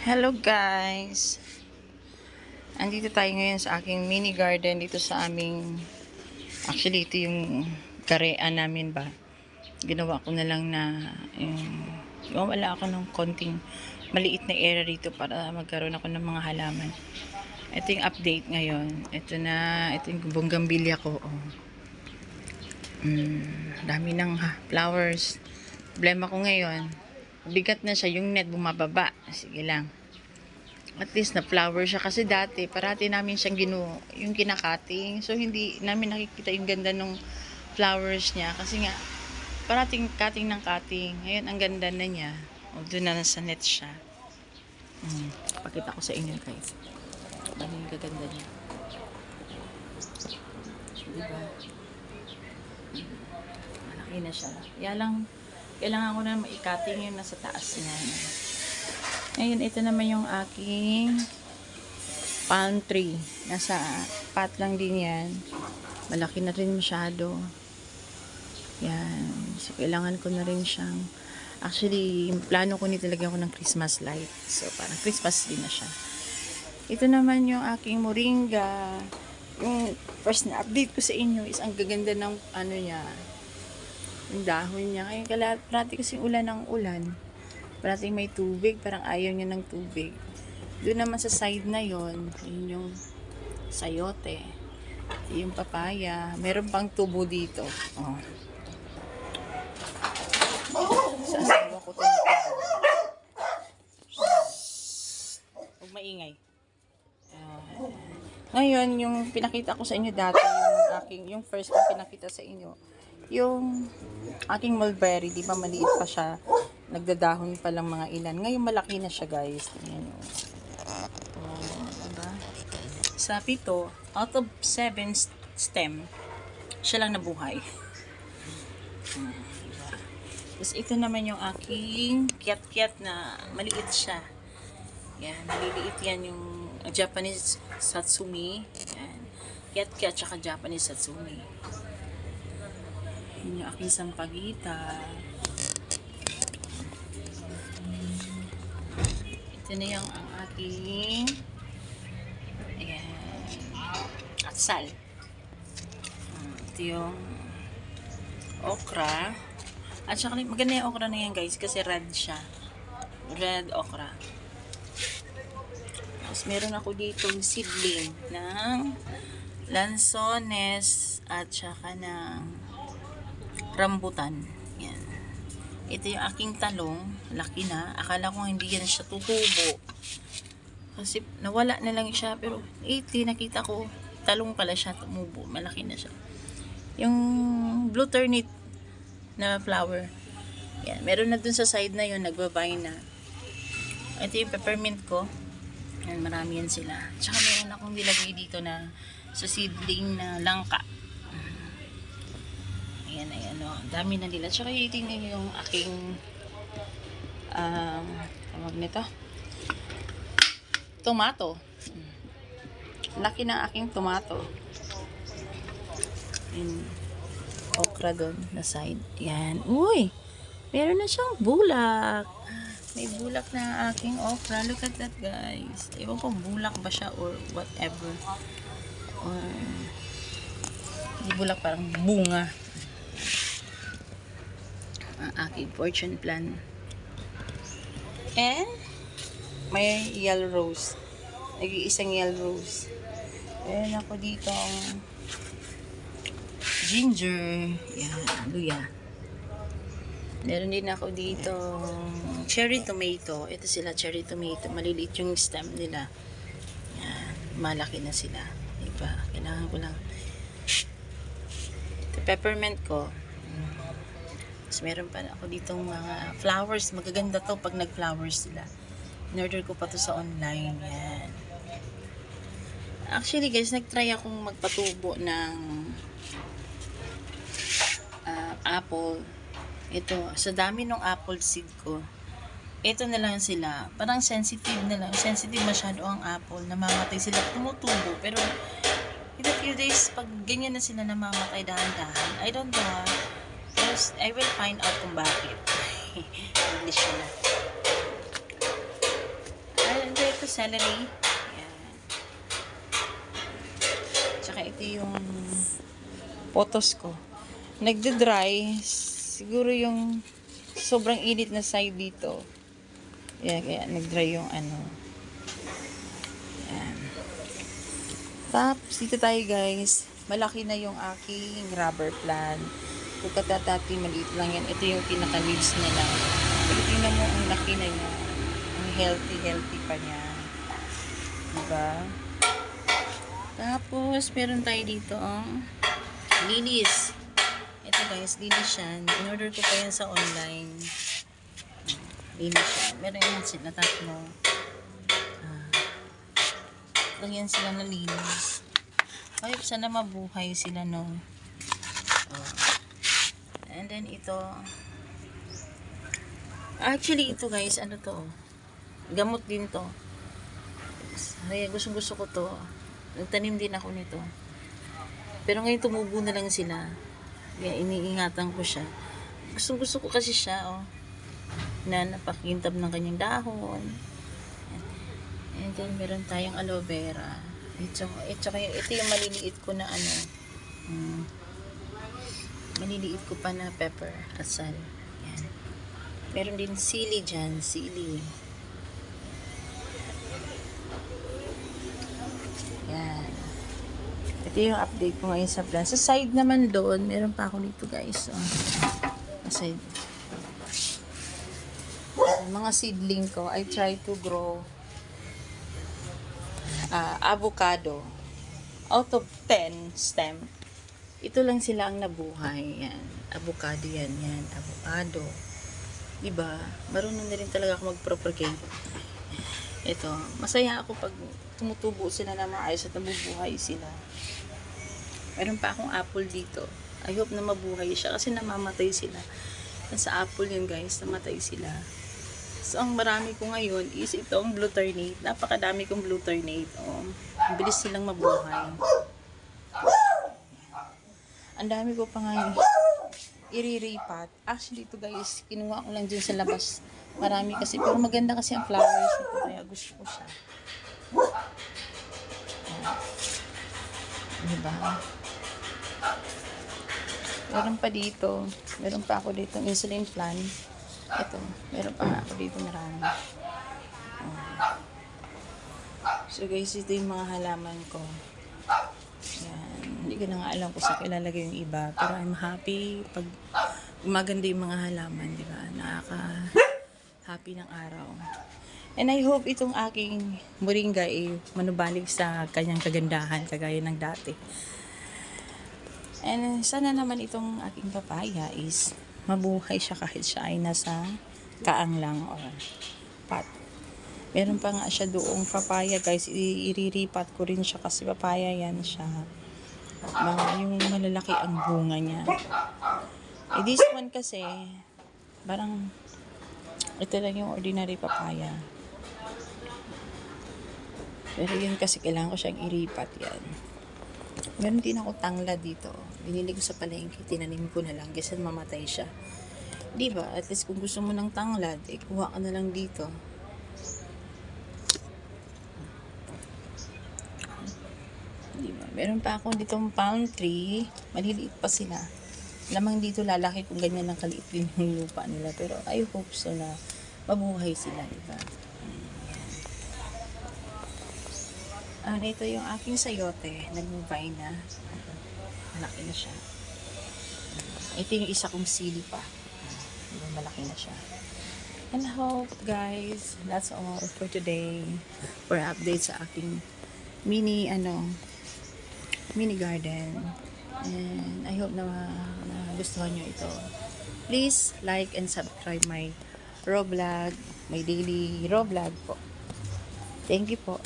Hello guys! Andito tayo ngayon sa aking mini garden dito sa aming, actually ito yung karean namin ba. Ginawa ko na lang na wala ako ng konting maliit na area dito para magkaroon ako ng mga halaman. Ito yung update ngayon. Ito yung bougainvillea ko. Oh. Dami ng flowers. Problema ko ngayon, bigat na siya, yung net bumababa. Sige lang. At least na flower siya kasi dati parati namin siyang yung kinakating. So hindi namin nakikita yung ganda ng flowers niya kasi nga parating cutting ng cutting. Ngayon ang ganda na niya. O doon na nasa net siya. Pakita ko sa inyo guys. Ano yung gaganda niya. Diba? Malaki na siya. Kailangan ko na maikating yung nasa taas niya. Ngayon, ito naman yung aking palm tree. Nasa pot lang din yan. Malaki na rin masyado. Yan. So, kailangan ko na rin siyang... Actually, yung plano ko nito lagyan ko ng Christmas light. So, parang Christmas din na siya. Ito naman yung aking moringa. Yung first na update ko sa inyo is ang gaganda ng ano niya. Yung dahon niya. Ngayon, parati kasi ulan ng ulan. Parating may tubig, parang ayaw niya ng tubig. Doon naman sa side na yon, yun yung sayote, yung papaya. Meron pang tubo dito. Oh. Sa asawa ko ito na tubo. Huwag maingay. Ngayon, yung pinakita ko sa inyo dati, yung first kong pinakita sa inyo, yung aking mulberry, di ba maliit pa siya, nagdadahon pa lang mga ilan. Ngayon malaki na siya guys. Tingnan nyo. Diba? Sa 7, out of 7 stem, siya lang nabuhay. Diba? Tapos ito naman yung aking kiat-kiat na maliit siya. Yan, maliliit yan yung Japanese Satsumi. Yan. Kiat-kiat tsaka Japanese Satsumi. Yun yung aking sampagita. Ito na yung ang aking atsal. Ito yung okra. At saka maganda yung okra na yan guys kasi red siya. Red okra. Tapos meron ako dito seedling ng lansones at saka ng rambutan. Yan. Ito yung aking talong. Laki na. Akala ko hindi yan siya tutubo. Kasi nawala na lang siya. Pero 80 nakita ko. Talong pala siya. Tumubo. Malaki na siya. Yung blue turnip na flower. Yan. Meron na dun sa side na yun. Nagbabay na. Ito yung peppermint ko. Yan. Marami yan sila. Tsaka meron akong nilagay dito na sa seedling na langka. Ayan, o. Dami na nila. Tsaka tingnan nyo yung aking tawag nito. Tomato. Laki ng aking tomato. Yung okra doon na side. Yan. Uy! Meron na siyang bulak. May bulak na aking okra. Look at that, guys. Ewan ko bulak ba siya or whatever. Or hindi bulak, parang bunga. Ang aking fortune plan. And may yellow rose. Nag-iisang yellow rose. Ayan ako dito ang ginger. Yan, luya. Meron din ako dito cherry tomato. Ito sila, cherry tomato. Maliliit yung stem nila. Yan, malaki na sila. Diba? Kailangan ko lang. Ito peppermint ko. Tapos meron pa ako ditong mga flowers. Magaganda to pag nag-flowers sila. In-order ko pa to sa online. Yan. Actually guys, nag-try akong magpatubo ng apple. Ito, sa dami ng apple seed ko, ito na lang sila. Parang sensitive na lang. Sensitive masyado ang apple. Namamatay sila. Tumutubo. Pero in a few days, pag ganyan na sila namamatay dahan-dahan, I don't know. I will find out kung bakit. English na. ito celery. Ayan. Tsaka ito yung potos ko. Nagde-dry. Siguro yung sobrang init na side dito. Ayan, kaya nag-dry yung ano. Ayan. Tapos, dito tayo guys. Malaki na yung aking rubber plant. Kung katatati, maliit lang yan. Ito yung pinaka-leaves na lang. Pero tingnan mo, ang laki na niya. Ang healthy pa niya. Diba? Tapos, meron tayo dito, lilies. Ito guys, lilies yan. In-order ko pa yan sa online. Lilies yan. Meron yan sila tatlo. Lagyan sila na lilies. Ay, sana mabuhay sila, no? And then, ito. Actually, ito guys, ano to? Gamot din to. Ay, gusto ko to. Nagtanim din ako nito. Pero ngayon, tumubo na lang sila. Kaya iniingatan ko siya. Gusto ko kasi siya, na napakintab ng kanyang dahon. And then, meron tayong aloe vera. Ito yung maliliit ko na ano. Maliliit ko pa na pepper, asal. Yan. Meron din sili dyan, sili. Yan. Ito yung update ko ngayon sa plan. Sa side naman doon, meron pa ako dito guys. Sa side. Mga seedling ko, I try to grow avocado. Out of 10 stem, ito lang sila ang nabuhay. Yan. Avocado yan. Avocado. Diba? Marunong na rin talaga ako mag-propagate. Ito. Masaya ako pag tumutubo sila na maayos at nabubuhay sila. Meron pa akong apple dito. I hope na mabuhay siya kasi namamatay sila. Sa apple yun guys, namatay sila. So, ang marami ko ngayon is itong blue ternate. Napakadami kong blue ternate. Ang bilis silang mabuhay. Ang dami ko pa ngayon iriripat. Actually, ito guys, kinuha ko lang dyan sa labas. Marami kasi. Pero maganda kasi ang flowers ito. Kaya gusto ko siya. Diba? Meron pa dito. Meron pa ako dito insulin plant. Ito, meron pa nga ako dito marami. So guys, ito yung mga halaman ko. Yan. Hindi ko na nga alam kung saan ilalagay yung iba. Pero I'm happy pag maganda yung mga halaman, di ba? Nakaka-happy ng araw. And I hope itong aking moringa ay manubalik sa kanyang kagandahan kagaya ng dati. And sana naman itong aking papaya is mabuhay siya kahit siya ay nasa kaang lang or pot. Meron pa nga siya doong papaya guys, iriripat ko rin siya kasi papaya yan siya. Yung malalaki ang bunga niya. This one kasi, parang ito lang yung ordinary papaya. Pero yun kasi kailangan ko siyang iripat yan. Meron din ako tangla dito. Binili ko sa palengke, tinanim ko na lang kasi mamatay siya. Diba? At least kung gusto mo ng tanglad, kuha ka na lang dito. Diba? Meron pa ako ditong palm tree. Maliliit pa sila. Lamang dito lalaki kung ganyan ang kaliit din yung lupa nila. Pero I hope so na mabuhay sila. Diba? Ito yung aking sayote. Nagmubay na. Malaki na siya. Ito yung isa kong sili pa. Malaki na siya. And I hope guys, that's all for today. For updates sa aking mini garden. And I hope na gustuhan nyo ito. Please like and subscribe my raw vlog. My daily raw vlog po. Thank you po.